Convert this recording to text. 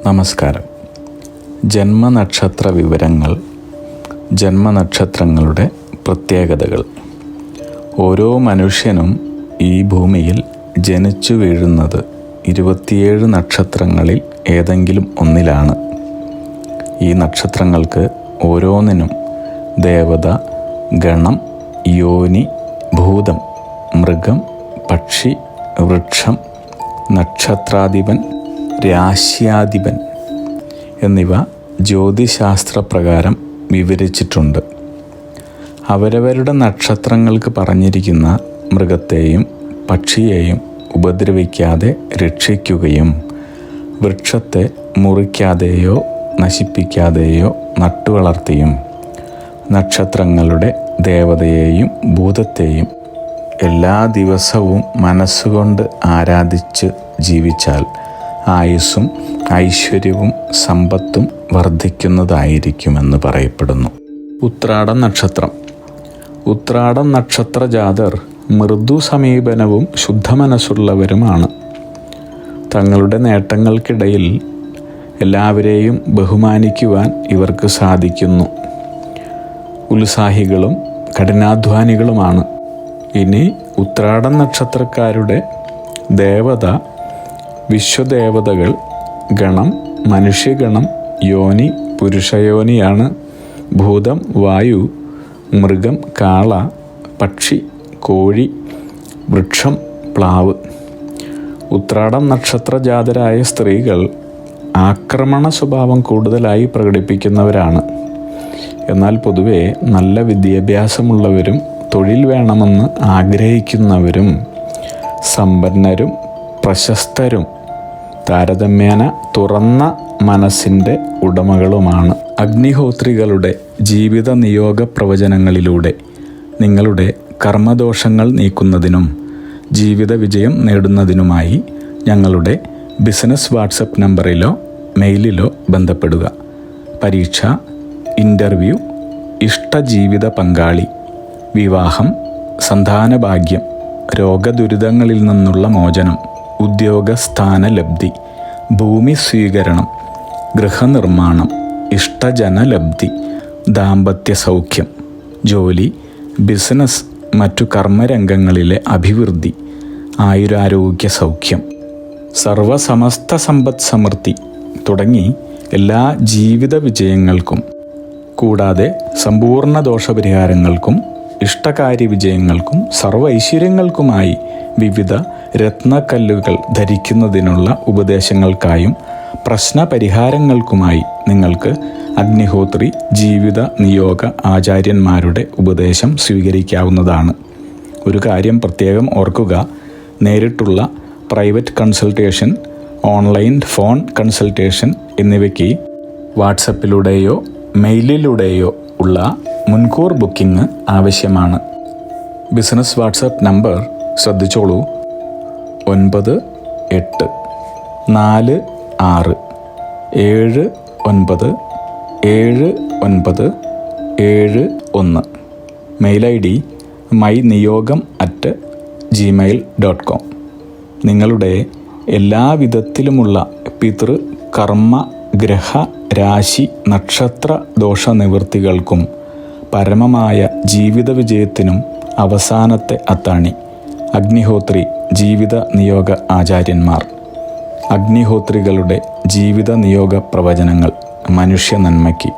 നമസ്കാരം. ജന്മനക്ഷത്ര വിവരങ്ങൾ, ജന്മനക്ഷത്രങ്ങളുടെ പ്രത്യേകതകൾ. ഓരോ മനുഷ്യനും ഈ ഭൂമിയിൽ ജനിച്ചു വീഴുന്നത് 27 നക്ഷത്രങ്ങളിൽ ഏതെങ്കിലും ഒന്നിലാണ്. ഈ നക്ഷത്രങ്ങൾക്ക് ഓരോന്നിനും ദേവത, ഗണം, യോനി, ഭൂതം, മൃഗം, പക്ഷി, വൃക്ഷം, നക്ഷത്രാധിപൻ, രാശ്യാധിപൻ എന്നിവ ജ്യോതിശാസ്ത്രപ്രകാരം വിവരിച്ചിട്ടുണ്ട്. അവരവരുടെ നക്ഷത്രങ്ങൾക്ക് പറഞ്ഞിരിക്കുന്ന മൃഗത്തെയും പക്ഷിയെയും ഉപദ്രവിക്കാതെ രക്ഷിക്കുകയും വൃക്ഷത്തെ മുറിക്കാതെയോ നശിപ്പിക്കാതെയോ നട്ടുവളർത്തിയും നക്ഷത്രങ്ങളുടെ ദേവതയെയും ഭൂതത്തെയും എല്ലാ ദിവസവും മനസ്സുകൊണ്ട് ആരാധിച്ച് ജീവിച്ചാൽ ആയുസ്സും ഐശ്വര്യവും സമ്പത്തും വർദ്ധിക്കുന്നതായിരിക്കുമെന്ന് പറയപ്പെടുന്നു. ഉത്രാടം നക്ഷത്രം. ഉത്രാടം നക്ഷത്ര ജാതർ മൃദു സമീപനവും ശുദ്ധമനസ്സുള്ളവരുമാണ്. തങ്ങളുടെ നേട്ടങ്ങൾക്കിടയിൽ എല്ലാവരെയും ബഹുമാനിക്കുവാൻ ഇവർക്ക് സാധിക്കുന്നു. ഉത്സാഹികളും കഠിനാധ്വാനികളുമാണ്. ഇനി ഉത്രാടം നക്ഷത്രക്കാരുടെ ദേവത, വിശ്വദേവതകൾ, ഗണം, മനുഷ്യഗണം, യോനി പുരുഷയോനിയാണ്. ഭൂതം വായു, മൃഗം കാള, പക്ഷി കോഴി, വൃക്ഷം പ്ലാവ്. ഉത്രാടം നക്ഷത്രജാതരായ സ്ത്രീകൾ ആക്രമണ സ്വഭാവം കൂടുതലായി പ്രകടിപ്പിക്കുന്നവരാണ്. എന്നാൽ പൊതുവെ നല്ല വിദ്യാഭ്യാസമുള്ളവരും തൊഴിൽ വേണമെന്ന് ആഗ്രഹിക്കുന്നവരും സമ്പന്നരും പ്രശസ്തരും താരതമ്യേന തുറന്ന മനസ്സിൻ്റെ ഉടമകളുമാണ്. അഗ്നിഹോത്രികളുടെ ജീവിത നിയോഗ പ്രവചനങ്ങളിലൂടെ നിങ്ങളുടെ കർമ്മദോഷങ്ങൾ നീക്കുന്നതിനും ജീവിത വിജയം നേടുന്നതിനുമായി ഞങ്ങളുടെ ബിസിനസ് വാട്സപ്പ് നമ്പറിലോ മെയിലിലോ ബന്ധപ്പെടുക. പരീക്ഷ, ഇൻ്റർവ്യൂ, ഇഷ്ടജീവിത പങ്കാളി, വിവാഹം, സന്താനഭാഗ്യം, രോഗദുരിതങ്ങളിൽ നിന്നുള്ള മോചനം, ഉദ്യോഗസ്ഥാന ലബ്ധി, ഭൂമി സ്വീകരണം, ഗൃഹനിർമ്മാണം, ഇഷ്ടജനലബ്ധി, ദാമ്പത്യ സൗഖ്യം, ജോലി, ബിസിനസ്, മറ്റു കർമ്മരംഗങ്ങളിലെ അഭിവൃദ്ധി, ആയുരാരോഗ്യ സൗഖ്യം, സർവസമസ്ത സമ്പദ് സമൃദ്ധി തുടങ്ങി എല്ലാ ജീവിത വിജയങ്ങൾക്കും കൂടാതെ സമ്പൂർണ്ണ ദോഷപരിഹാരങ്ങൾക്കും ഇഷ്ടകാര്യ വിജയങ്ങൾക്കും സർവൈശ്വര്യങ്ങൾക്കുമായി വിവിധ രത്നക്കല്ലുകൾ ധരിക്കുന്നതിനുള്ള ഉപദേശങ്ങൾക്കായും പ്രശ്നപരിഹാരങ്ങൾക്കുമായി നിങ്ങൾക്ക് അഗ്നിഹോത്രി ജീവിത നിയോഗ ആചാര്യന്മാരുടെ ഉപദേശം സ്വീകരിക്കാവുന്നതാണ്. ഒരു കാര്യം പ്രത്യേകം ഓർക്കുക, നേരിട്ടുള്ള private consultation, online phone consultation എന്നിവയ്ക്ക് വാട്സപ്പിലൂടെയോ മെയിലിലൂടെയോ ഉള്ള മുൻകൂർ ബുക്കിംഗ് ആവശ്യമാണ്. ബിസിനസ് വാട്സപ്പ് നമ്പർ ശ്രദ്ധിച്ചോളൂ: 9846797971. Mail ID myniyogam@gmail.com. നിങ്ങളുടെ എല്ലാവിധത്തിലുമുള്ള പിതൃ, കർമ്മ, ഗ്രഹ, രാശി, നക്ഷത്ര ദോഷ നിവൃത്തികൾക്കും പരമമായ ജീവിത വിജയത്തിനും അവസാനത്തെ അത്താണി അഗ്നിഹോത്രി ജീവിത നിയോഗ ആചാര്യന്മാർ. അഗ്നിഹോത്രികളുടെ ജീവിത നിയോഗ പ്രവചനങ്ങൾ മനുഷ്യ നന്മയ്ക്ക്.